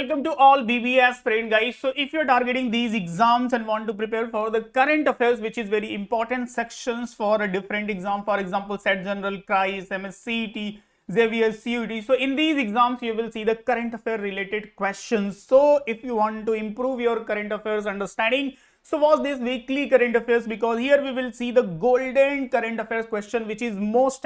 welcome to all BBA aspirant guys. So if you're targeting these exams and want to prepare for the current affairs, which is very important sections for a different exam, for example, Set General, CRIS, MSCET, Xavier, CUT. So in these exams, you will see the current affair related questions. So if you want to improve your current affairs understanding, so watch this weekly current affairs, because here we will see the golden current affairs question, which is most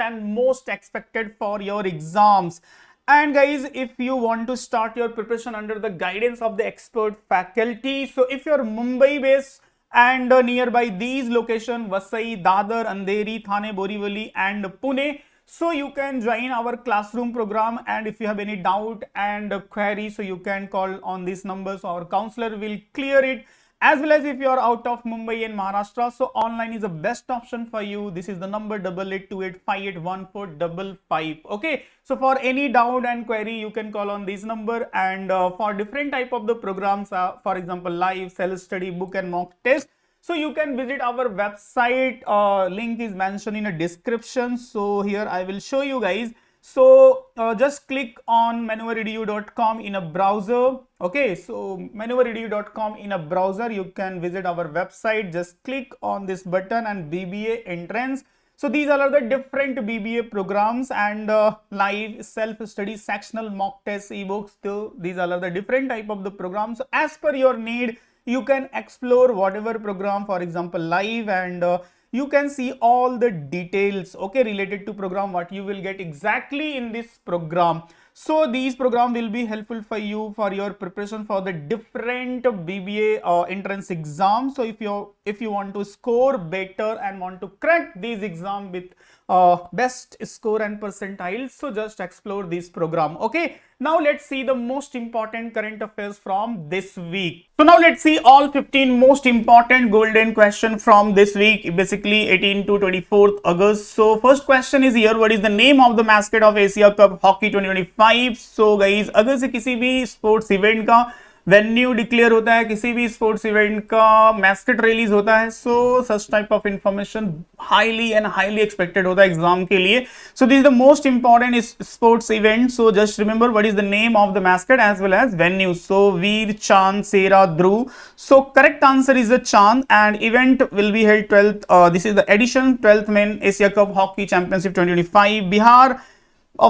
expected for your exams. And guys, if you want to start your preparation under the guidance of the expert faculty, so if you're Mumbai based and nearby these locations, Vasai, Dadar, Andheri, Thane, Borivali and Pune, so you can join our classroom program. And if you have any doubt and query, so you can call on these numbers. Our counselor will clear it. As well as if you are out of Mumbai and Maharashtra, so online is the best option for you. This is the number 8828581455. Okay, so for any doubt and query, you can call on this number. And for different type of the programs, for example, live, self-study, book and mock test, so you can visit our website. Link is mentioned in a description. So here I will show you guys. So just click on manuaredu.com in a browser. Okay, so manuaredu.com in a browser, you can visit our website. Just click on this button and BBA entrance. So these are the different BBA programs and live, self-study, sectional, mock tests, ebooks. So these are the different type of the programs. So as per your need, you can explore whatever program, for example, live, and you can see all the details, okay, related to program, what you will get exactly in this program. So these program will be helpful for you for your preparation for the different BBA entrance exams. So if you want to score better and want to crack these exam with best score and percentiles, so just explore this program. Okay, now let's see the most important current affairs from this week. So now let's see all 15 most important golden question from this week, basically 18 to 24th August. So first question is here, what is the name of the mascot of Asia Cup Hockey 2025? So guys, अगर से किसी भी sports event का venue declare होता है, किसी भी sports event का मैस्कट रिलीज होता है, so such type of information highly expected होता है एग्जाम के लिए. So this is the most important sports event. So just remember what is the name of the mascot as well as venue. So Veer, Chand, Sera, Dhruv. So correct answer is the Chand and event will be held 12th. This is the edition 12th men Asia cup hockey championship 2025 Bihar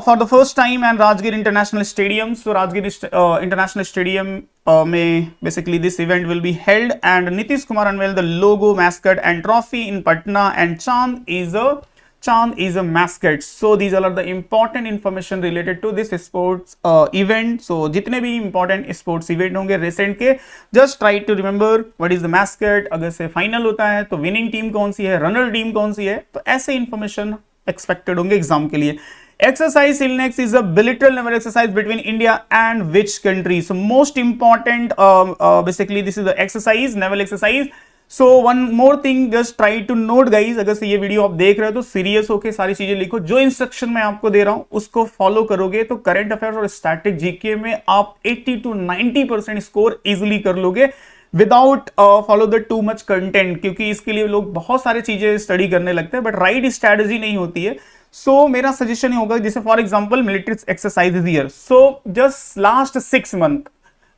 for the first time and Rajgir International Stadium. So Rajgir International Stadium में basically this event will be held, and Nitish Kumar unveiled the logo, mascot and trophy in Patna, and Chand is a mascot. So these are the important information related to this sports event. So जितने भी important sports event होंगे recent के, just try to remember what is the mascot. अगर से final होता है तो winning team कौन सी है, runner team कौन सी है, तो ऐसे information expected होंगे exam के लिए. Exercise SEALNEX is a bilateral naval exercise between India and which country? So most important, basically this is the exercise, naval exercise. So one more thing, just try to note guys, अगर से ये video आप देख रहे हो तो serious होके सारी चीजें लिखो. जो इंस्ट्रक्शन मैं आपको दे रहा हूँ उसको फॉलो करोगे तो करंट अफेयर्स और स्टैटिक जीके में आप 80 to 90% स्कोर इजिली कर लोगे without follow the too much content, क्योंकि इसके लिए लोग बहुत सारी चीजें स्टडी करने लगते हैं बट राइट स्ट्रेटजी नहीं होती है. सो मेरा सजेशन होगा, जैसे for example military exercise is here. So just last 6 month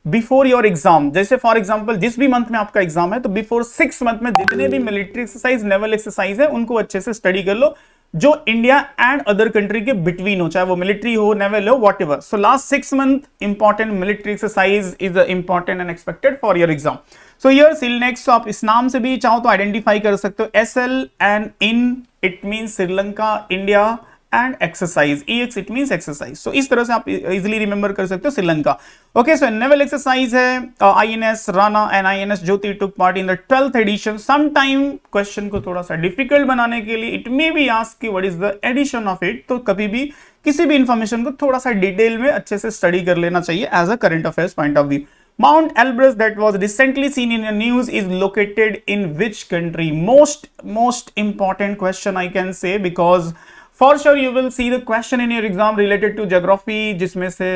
before your exam, जैसे फॉर एग्जांपल जिस भी मंथ में आपका एग्जाम है तो बिफोर 6 मंथ में जितने भी मिलिट्री एक्सरसाइज, नेवल एक्सरसाइज है, उनको अच्छे से स्टडी कर लो जो इंडिया एंड अदर कंट्री के बिटवीन हो, चाहे वो मिलिट्री हो, नेवल हो, what ever. So last 6 month important military exercise is important and expected for your exam. So here SEALNEX, तो आप इस नाम से भी चाहो तो आइडेंटिफाई कर सकते हो. SL and IN it means Sri Lanka, India, and exercise, EX it means exercise. So इस तरह से आप इजिली रिमेंबर कर सकते हो Sri Lanka. Okay, so naval exercise है INS Rana and INS Jyoti took part in the 12th edition. Some time question को थोड़ा सा डिफिकल्ट बनाने के लिए इट मे बी आस्क कि what is the edition of it. तो कभी भी किसी भी इंफॉर्मेशन को थोड़ा सा डिटेल में अच्छे से स्टडी कर लेना चाहिए as a current affairs point of view. Mount Elbrus that was recently seen in the news is located in which country? Most important question I can say, because for sure you will see the question in your exam related to geography, जिसमें से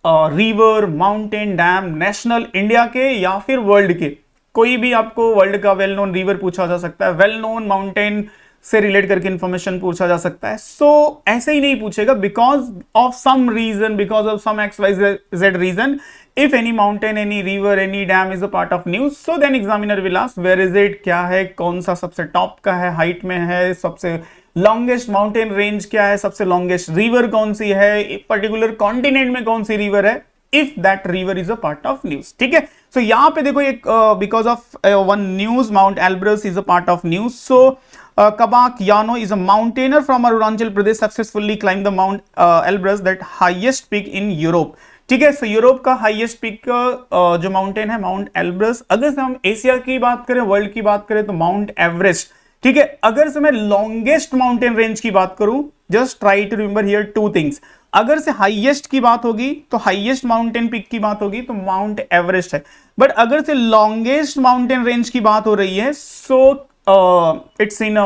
river, mountain, dam, national, India के या फिर world के, कोई भी आपको world का वेल नोन रिवर पूछा जा सकता है, वेल नोन माउंटेन से रिलेट करके इंफॉर्मेशन पूछा जा सकता है. सो ऐसे ही नहीं पूछेगा because of some reason, because of some XYZ reason If any mountain, any river, any dam is a part of news, so then examiner will ask where is it, क्या है, कौन सा सबसे टॉप का है, हाइट में है, सबसे लॉन्गेस्ट माउंटेन रेंज क्या है, सबसे लॉन्गेस्ट रिवर कौन सी है, पर्टिकुलर कॉन्टिनेंट में कौन सी रिवर है, if that river is a part of news. ठीक है, सो यहाँ पे देखो एक because of one news mount Elbrus is a part of news. So Kabak Yano is a mountaineer from Arunachal Pradesh successfully climbed the Mount Elbrus, that highest peak in Europe। ठीक है, सो Europe का highest peak जो mountain है mount Elbrus. अगर से हम Asia की बात करें, वर्ल्ड की बात करें तो माउंट एवरेस्ट। ठीक है, अगर से मैं लॉन्गेस्ट माउंटेन रेंज की बात करूं, just try to remember here two things. अगर से हाईएस्ट की बात होगी तो हाईएस्ट माउंटेन पीक की बात होगी तो माउंट एवरेस्ट है, बट अगर से लॉन्गेस्ट माउंटेन रेंज की बात हो रही है so it's in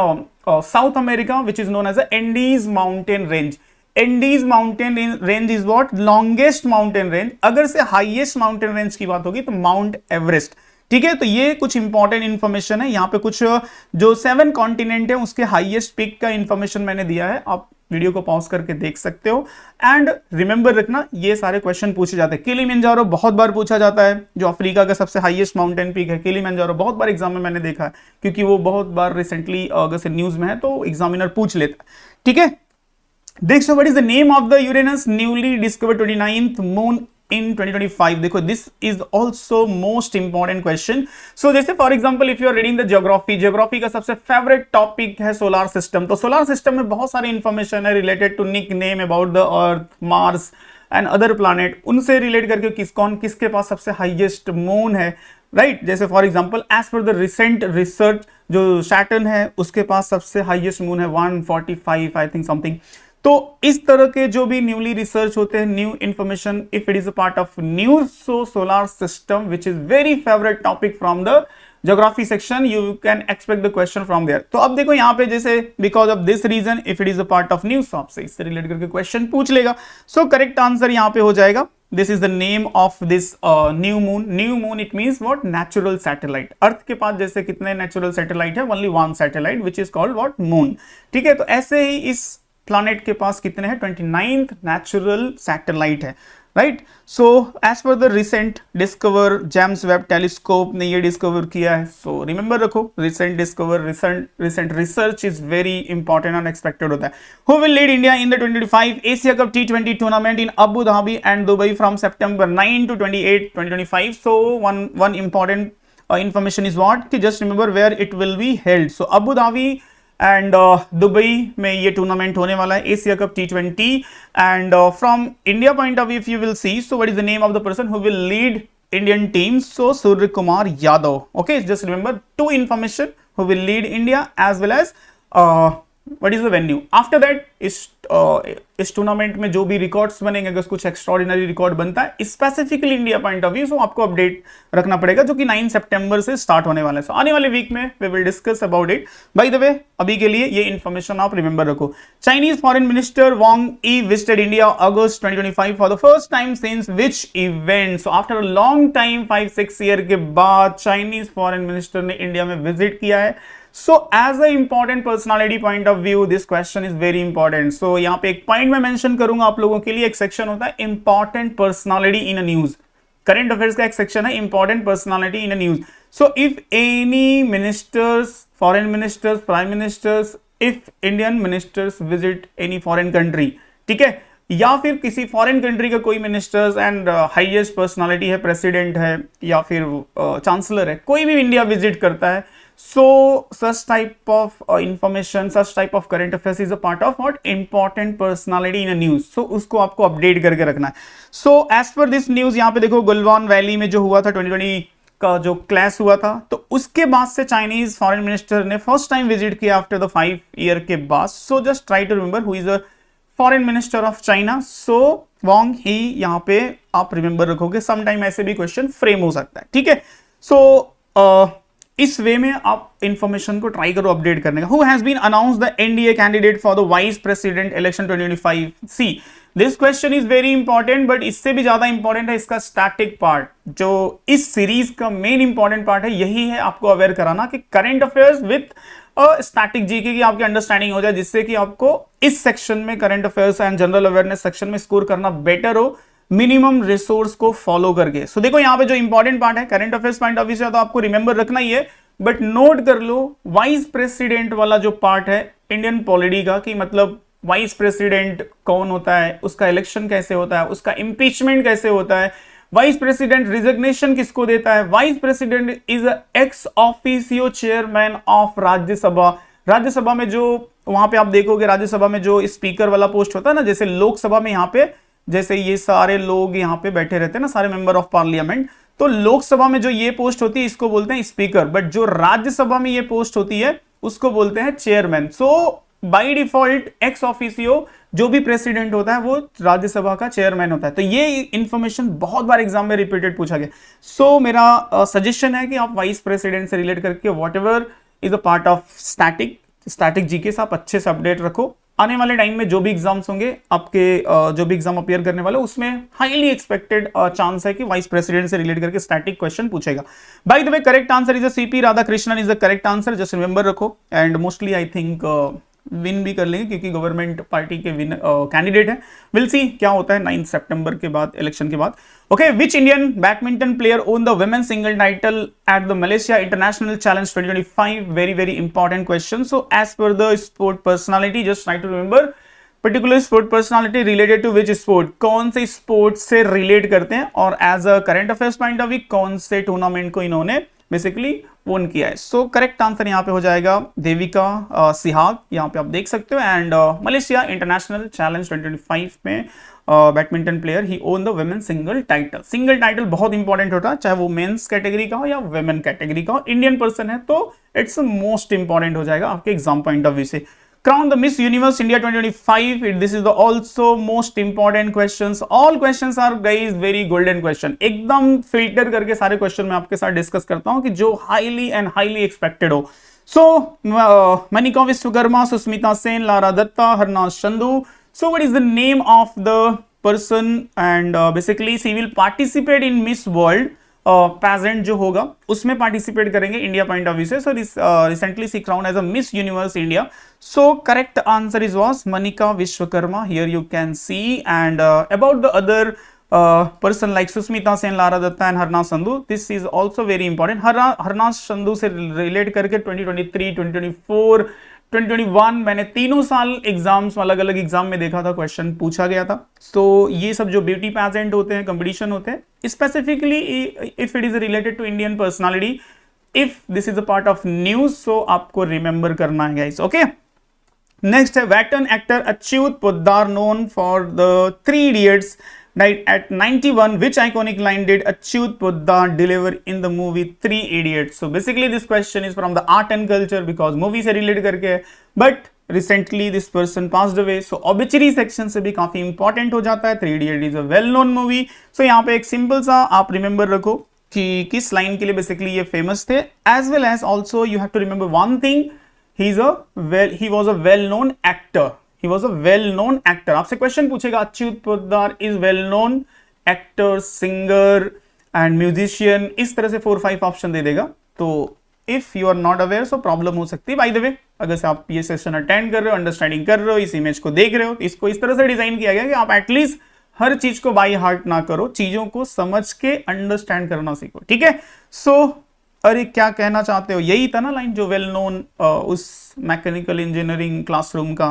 South America which is known as the Andes mountain range. Andes mountain range is what, longest mountain range. अगर से हाईएस्ट माउंटेन रेंज की बात होगी तो माउंट एवरेस्ट। ठीक है, तो ये कुछ इंपॉर्टेंट इंफॉर्मेशन है। यहाँ पे कुछ जो 7 कॉन्टिनेंट है उसके हाईएस्ट पीक का इंफॉर्मेशन मैंने दिया है, आप वीडियो को पॉज करके देख सकते हो। एंड रिमेंबर रखना ये सारे क्वेश्चन पूछे जाते हैं। किलिमंजारो बहुत बार पूछा जाता है, जो अफ्रीका का सबसे हाईएस्ट माउंटेन पीक है। किलिमंजारो बहुत बार एग्जाम में मैंने देखा है, क्योंकि वो बहुत बार रिसेंटली अगर से न्यूज में है तो एग्जामिनर पूछ लेता है। ठीक है, देखो what is the name of the Uranus newly discovered 29th moon in 2025। देखो this is also most important question. So जैसे for example if you are reading the geography का सबसे फेवरेट टॉपिक है सोलार सिस्टम। तो solar system में बहुत सारी information है related to nickname about the earth, Mars and other planet. उनसे रिलेट करके किसके पास सबसे हाईएस्ट मून है, राइट। जैसे for example as per the recent research जो सैटर्न है उसके पास सबसे हाईएस्ट मून है 145 आई थिंक समथिंग। तो इस तरह के जो भी न्यूली रिसर्च होते हैं, new information, if it is a part of news, so solar system which is very favourite topic from the geography section, you can expect the question from there. तो अब देखो यहाँ पे जैसे because of this reason if it is a part of news, तो आपसे इससे relate करके क्वेश्चन पूछ लेगा। सो करेक्ट आंसर यहाँ पे हो जाएगा, this is the name of this new moon. New moon it means what, natural satellite. Earth के पास जैसे कितने नेचुरल सैटेलाइट है, only one satellite which is called what, moon. ठीक है, तो ऐसे ही इस प्लैनेट के पास कितने हैं, 29th नेचुरल सैटेलाइट है, right. So as per the recent discover James Webb telescope ने ये डिस्कवर किया है। सो रिमेंबर रखो, recent discover, recent research is very important, unexpected होता है। Who will lead India in the 2025 Asia cup T20 tournament in Abu Dhabi and Dubai from September 9 to 28, 2025। So one important information is what, कि just remember where it will be held. So Abu Dhabi and Dubai में ये tournament होने वाला है, Asia cup T20। And from India point of view if you will see, so what is the name of the person who will lead Indian team, so Surya Kumar Yadav. Okay, just remember two information, who will lead India as well as what is the venue. After that इस tournament में जो भी records बनेंगे, अगर कुछ extraordinary record बनता है specifically India point of view, so आपको अपडेट रखना पड़ेगा, जो कि 9 सितंबर से स्टार्ट होने वाला है। सो आने वाले वीक में we will discuss about it. By the way, अभी के लिए ये इंफॉर्मेशन आप रिमेंबर रखो। Chinese foreign minister Wang Yi visited India August 2025 for the first time since which event. So after a long time, 5-6 year के बाद Chinese foreign minister ने India में विजिट किया है। So as a important personality point of view, this question is very important. So यहाँ पे एक point मैं मेंशन करूंगा आप लोगों के लिए, एक सेक्शन होता है important personality in a news. Current affairs का एक सेक्शन है important personality in a news. So if any ministers, foreign ministers, prime ministers, if Indian ministers visit any foreign country, ठीक है, या फिर किसी फॉरेन कंट्री का कोई मिनिस्टर्स एंड हाईएस्ट पर्सनालिटी है, प्रेसिडेंट है या फिर चांसलर है, कोई भी इंडिया विजिट करता है, so such type of information, such type of current affairs is a part of what, important personality in a news। so उसको आपको अपडेट करके रखना है। so as per this news, यहाँ पे देखो गलवान वैली में जो हुआ था 2020 का जो क्लैश हुआ था, तो उसके बाद से चाइनीज फॉरेन मिनिस्टर ने फर्स्ट टाइम विजिट किया आफ्टर द 5 ईयर के बाद। So just try to remember who is a foreign minister of China. So Wang Yi, यहाँ पे आप रिमेंबर रखोगे, समटाइम ऐसे भी क्वेश्चन फ्रेम हो सकता है, ठीक है। सो इस वे में आप इंफॉर्मेशन को ट्राई करो अपडेट करने का। Who has been announced the NDA candidate for the vice president election 2025। See this question is very important, but इससे भी ज्यादा इंपॉर्टेंट है इसका स्टैटिक पार्ट, जो इस सीरीज का मेन इंपॉर्टेंट पार्ट है। यही है आपको अवेयर कराना कि current affairs with static GK की आपकी अंडरस्टैंडिंग हो जाए, जिससे कि आपको इस सेक्शन में, current affairs and general awareness section में स्कोर करना बेटर हो, मिनिमम रिसोर्स को फॉलो करके। सो देखो यहाँ पे जो इंपॉर्टेंट पार्ट है current affairs point of view से तो आपको रिमेंबर रखना ही है, बट नोट कर लो वाइस प्रेसिडेंट वाला जो पार्ट है इंडियन पॉलिटी का, कि मतलब वाइस प्रेसिडेंट कौन होता है, उसका इलेक्शन कैसे होता है, उसका इंपीचमेंट कैसे होता है, वाइस प्रेसिडेंट रिजिग्नेशन किसको देता है, vice president is ex officio chairman of Rajya Sabha. Rajya Sabha में जो वहां पे आप देखोगे राज्यसभा में जो स्पीकर वाला पोस्ट होता है ना, जैसे लोकसभा में यहाँ पे जैसे ये सारे लोग यहाँ पे बैठे रहते हैं ना, सारे मेंबर ऑफ पार्लियामेंट, तो लोकसभा में जो ये पोस्ट होती है इसको बोलते हैं स्पीकर, बट जो राज्यसभा में ये पोस्ट होती है उसको बोलते हैं chairman. So by default ex officio जो भी प्रेसिडेंट होता है वो राज्यसभा का चेयरमैन होता है। तो ये इंफॉर्मेशन बहुत बार एग्जाम में रिपीटेड पूछा गया। सो मेरा सजेशन है कि आप वाइस प्रेसिडेंट से रिलेट करके what ever is a part of static GK से आप अच्छे से अपडेट रखो। आने वाले टाइम में जो भी एग्जाम्स होंगे आपके जो भी एग्जाम अपीयर करने वाले उसमें हाईली एक्सपेक्टेड चांस है कि वाइस प्रेसिडेंट से रिलेट करके स्टैटिक क्वेश्चन पूछेगा। By the way correct answer is C P Radhakrishnan is the correct answer, just remember रखो। And mostly I think win भी कर लेंगे क्योंकि गवर्नमेंट पार्टी के विन कैंडिडेट है। विल सी क्या होता है 9 सितंबर के बाद, इलेक्शन के बाद। Okay, which Indian badminton player won the women single title at the Malaysia international challenge 2025? Very very important question. So as per the sport personality just try to remember particular sport personality related to which sport, कौन से sport से relate करते हैं, और as a current affairs point of view कौन से tournament को इन्होंने बेसिकली वोन किया है। सो करेक्ट आंसर यहाँ पे हो जाएगा देविका सिहाग, यहाँ पे आप देख सकते हो। एंड मलेशिया इंटरनेशनल चैलेंज 2025 में badminton player he own the women single title. Single title बहुत इंपॉर्टेंट होता है, चाहे वो मेंस कैटेगरी का हो या वुमेन कैटेगरी का हो, इंडियन पर्सन है तो इट्स मोस्ट इंपॉर्टेंट हो जाएगा आपके एग्जाम पॉइंट ऑफ व्यू से। Crown the Miss Universe India 2025. This is the also most important questions. All questions are guys very golden question. एकदम फिल्टर करके सारे क्वेश्चन मैं आपके साथ डिस्कस करता हूं कि जो हाईली एंड हाईली एक्सपेक्टेड हो। So Manika Vishwakarma, Sushmita Sen, Lara Dutta, Harnaaz Sandhu. So what is the name of the person and basically she will participate in Miss World. Pageant जो होगा उसमें पार्टिसिपेट करेंगे इंडिया पॉइंट ऑफ व्यू से। So recently she crowned as a Miss Universe India. So correct answer is was Manika Vishwakarma, here you can see. And about the other person like Susmita Sen, Lara Datta and Harnaaz Sandhu, this is also very important. Harnaaz Sandhu से relate करके 2023, 2024, 2021 मैंने तीनों साल exams अलग अलग exam में देखा था, क्वेश्चन पूछा गया था। तो ये सब जो ब्यूटी पैजेंट होते हैं, कंपटीशन होते हैं, specifically if it is related to Indian personality, if this is a part of news, so आपको रिमेंबर करना है गाइस। ओके, नेक्स्ट है veteran actor Achyut Potdar known for the 3 Idiots. Died at 91. Which iconic line did Achyut Poddar deliver in the movie 3 Idiots? So basically this question is from the art and culture because movie से relate करके है, but recently this person passed away. So obituary section से भी काफी important हो जाता है। 3 Idiots is a well known movie. So यहाँ पे एक simple सा आप remember रखो कि किस line के लिए basically ये famous थे, as well as also you have to remember one thing, he was a well known actor. He was a well-known actor. आपसे क्वेश्चन पूछेगा Achyut Poddar is well known actor, singer and musician, इस तरह से 4-5 option दे देगा। तो if you are not aware so problem हो सकती है। बाय द वे अगर से आप ये सेशन अटेंड कर रहे हो, अंडरस्टैंडिंग कर रहे हो, इस इमेज को देख रहे हो, तो इसको इस तरह से डिजाइन किया गया कि आप एटलीस्ट हर चीज को बाय हार्ट ना करो, चीजों को समझ के अंडरस्टैंड करना सीखो। ठीक है, सो अरे क्या कहना चाहते हो, यही था ना लाइन जो वेल नोन उस मैकेनिकल इंजीनियरिंग क्लासरूम का।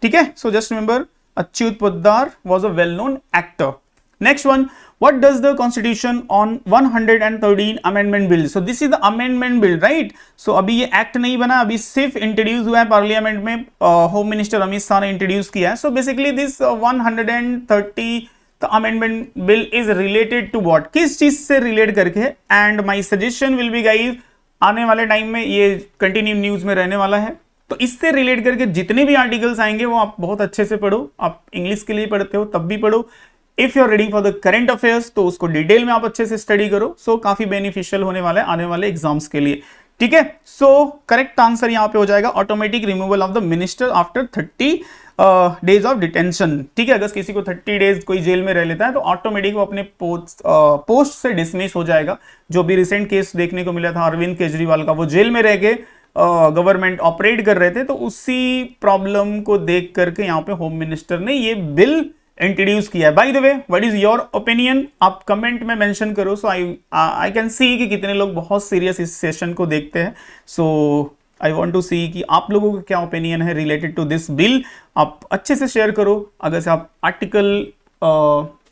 ठीक है, so just remember Achyut Potdar was a well known actor. Next one, what does the constitution on 113 amendment bill? So this is the amendment bill, right. सो अभी ये एक्ट नहीं बना, अभी सिर्फ इंट्रोड्यूस हुआ है पार्लियामेंट में, होम मिनिस्टर अमित शाह ने इंट्रोड्यूस किया है। सो बेसिकली दिस 130 तो amendment bill is related to what, किस चीज से रिलेट करके। And my suggestion will be guys, आने वाले टाइम में ये कंटिन्यू न्यूज में रहने वाला है, तो इससे रिलेट करके जितने भी आर्टिकल्स आएंगे वो आप बहुत अच्छे से पढ़ो। आप इंग्लिश के लिए पढ़ते हो तब भी पढ़ो, if you are reading for the current affairs तो उसको डिटेल में आप अच्छे से स्टडी करो। सो काफी बेनिफिशियल होने वाला है आने वाले एग्जाम्स के लिए। ठीक है, सो करेक्ट आंसर यहाँ पे हो जाएगा automatic removal of the minister after 30 days of detention. ठीक है, अगर किसी को 30 डेज कोई जेल में रह लेता है तो ऑटोमेटिक वो अपने पोस्ट से डिसमिस हो जाएगा। जो भी रिसेंट केस देखने को मिला था अरविंद केजरीवाल का, वो जेल में रह के गवर्नमेंट ऑपरेट कर रहे थे, तो उसी प्रॉब्लम को देख करके यहाँ पे होम मिनिस्टर ने ये बिल इंट्रोड्यूस किया है। Bye the way, what is your opinion, आप कमेंट में मेंशन करो, सो आई कैन सी कि कितने लोग बहुत सीरियस इस सेशन को देखते हैं। सो आई वॉन्ट टू सी कि आप लोगों का क्या ओपिनियन है रिलेटेड टू दिस बिल। आप अच्छे से शेयर करो, अगर से आप आर्टिकल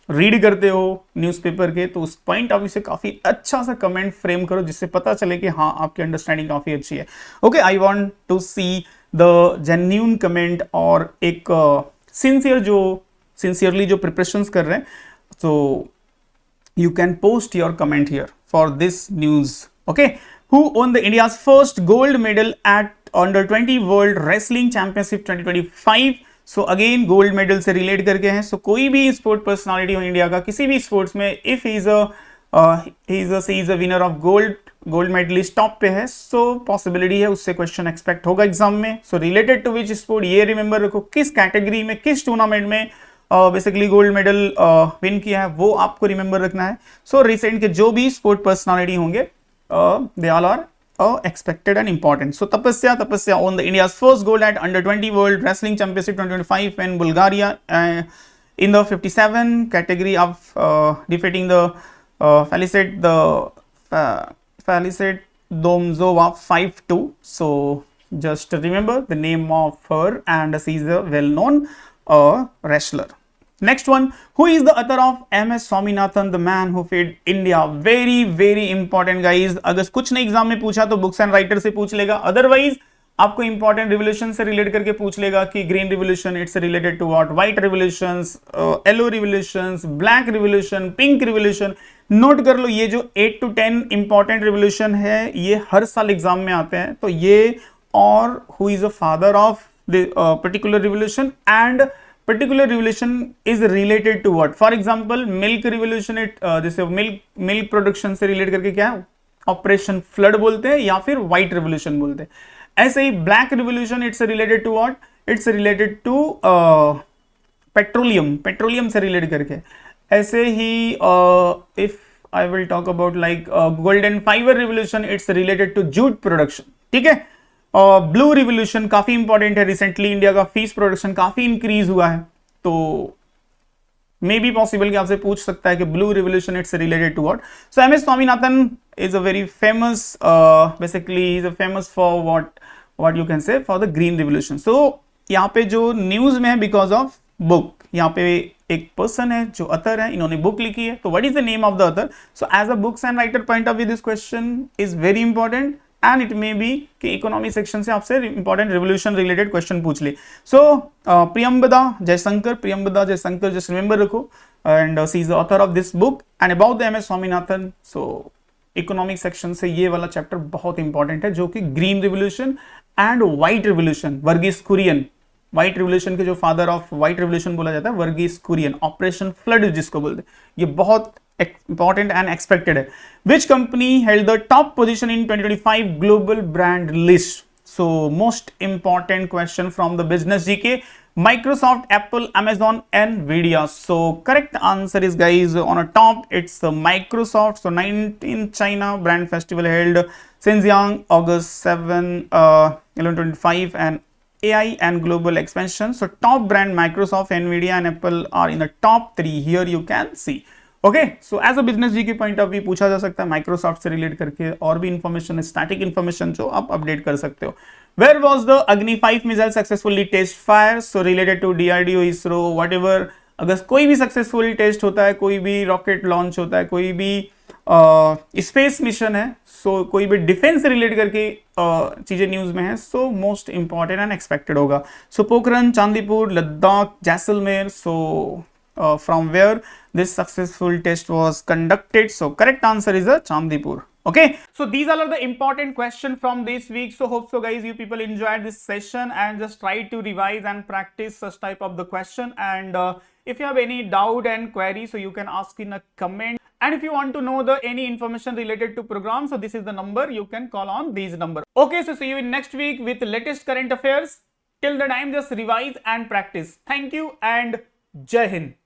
रीड करते हो न्यूज़पेपर के, तो उस पॉइंट ऑफ व्यू से काफ़ी अच्छा सा कमेंट फ्रेम करो, जिससे पता चले कि हाँ आपकी अंडरस्टैंडिंग काफ़ी अच्छी है। Okay, I want to see the genuine comment और एक सिंसियरली जो प्रिपरेशंस कर रहे हैं। सो you can post your comment here for this news. Okay, who won the India's first gold medal at under 20 World Wrestling Championship 2025? So again gold medal से relate करके हैं। So कोई भी sport personality हो India का किसी भी sports में, if he is a winner of gold medalist top पे है, so possibility है उससे question expect होगा एग्जाम में। So related to which sport, ये remember रखो, किस कैटेगरी में किस टूर्नामेंट में बेसिकली गोल्ड मेडल विन किया है वो आपको रिमेंबर रखना है। सो रिसेंट के जो भी स्पोर्ट पर्सनालिटी होंगे they all are expected and important. So Tapasya won the India's first gold at under 20 World Wrestling Championship 2025 in Bulgaria in the 57 category of defeating the Felicet Domzova 5-2. So just remember the name of her, and she is a well-known wrestler. Next one, who is the author of MS Swaminathan, the man who fed India? very important guys. अगर कुछ नहीं exam में पूछा तो books and writer से पूछ लेगा, otherwise आपको इंपॉर्टेंट रिवोल्यूशन से रिलेट करके पूछ लेगा कि green revolution it's related to what, white revolutions, yellow revolutions, black revolution, pink revolution. Note कर लो, ये जो 8 to 10 इंपॉर्टेंट रिवोल्यूशन है ये हर साल एग्जाम में आते हैं। तो ये और who is a father of the particular revolution, and particular revolution is related to what? For example, milk revolution, जैसे मिल्क प्रोडक्शन से रिलेट करके क्या है, ऑपरेशन फ्लड बोलते हैं या फिर व्हाइट रिवोल्यूशन बोलते हैं। ऐसे ही black revolution it's related to what, it's related to petroleum से रिलेट करके। ऐसे ही if I will talk about like golden fibre revolution, it's related to jute production, ठीक है। ब्लू रिवोल्यूशन काफी इंपॉर्टेंट है, रिसेंटली इंडिया का फीस प्रोडक्शन काफी इंक्रीज हुआ है, तो मे बी पॉसिबल कि आपसे पूछ सकता है कि blue revolution it's related to what. So M S Swaminathan is a very famous, basically is a famous for what you can say for the green revolution. So यहाँ पे जो न्यूज में है बिकॉज ऑफ बुक, यहाँ पे एक person है जो अथर है, इन्होंने बुक लिखी है, तो what is the name of the author. So as a books and writer point of view this question is very important, and it may be कि इकोनॉमी सेक्शन से आपसे इंपॉर्टेंट रिवोल्यूशन रिलेटेड क्वेश्चन पूछ ले। So Priyambada Jaishankar just remember रखो, and she is the author of this book and about the M S Swaminathan. So economic section से ये वाला chapter बहुत इंपॉर्टेंट है, जो कि green revolution and white revolution, Verghese Kurien, white revolution के जो फादर ऑफ व्हाइट रिवोल्यूशन बोला जाता है वर्गीस कुरियन, ऑपरेशन फ्लड जिसको बोलते हैं, ये बहुत important and expected है। Which company held the top position in 2025 global brand list? So most important question from the business GK, Microsoft, Apple, Amazon, Nvidia. So correct answer is guys on a top, it's Microsoft. So 19 China brand festival held Xinjiang August 7, 1125, and AI and global expansion. So top brand Microsoft, Nvidia and Apple are in the top 3 here you can see. Okay, so as a business G K point of view पूछा जा सकता है Microsoft से relate करके, और भी information, static information जो आप अपडेट कर सकते हो। Where was the Agni 5 missile successfully test fire? So related to DRDO, ISRO, whatever, अगर कोई भी सक्सेसफुली टेस्ट होता है, कोई भी रॉकेट लॉन्च होता है, कोई भी स्पेस मिशन है, सो कोई भी डिफेंस से रिलेट करके चीजें न्यूज में है, so most important and expected होगा। सो पोखरन, चांदीपुर, लद्दाख, जैसलमेर, सो from where this successful test was conducted. So correct answer is a Chandipur. Okay, so these all are the important questions from this week. So hope so guys you people enjoyed this session and just try to revise and practice such type of the question. And if you have any doubt and query, so you can ask in a comment. And if you want to know the any information related to program, so this is the number you can call on these number. Okay, so see you in next week with latest current affairs. Till the time just revise and practice. Thank you and Jai Hind.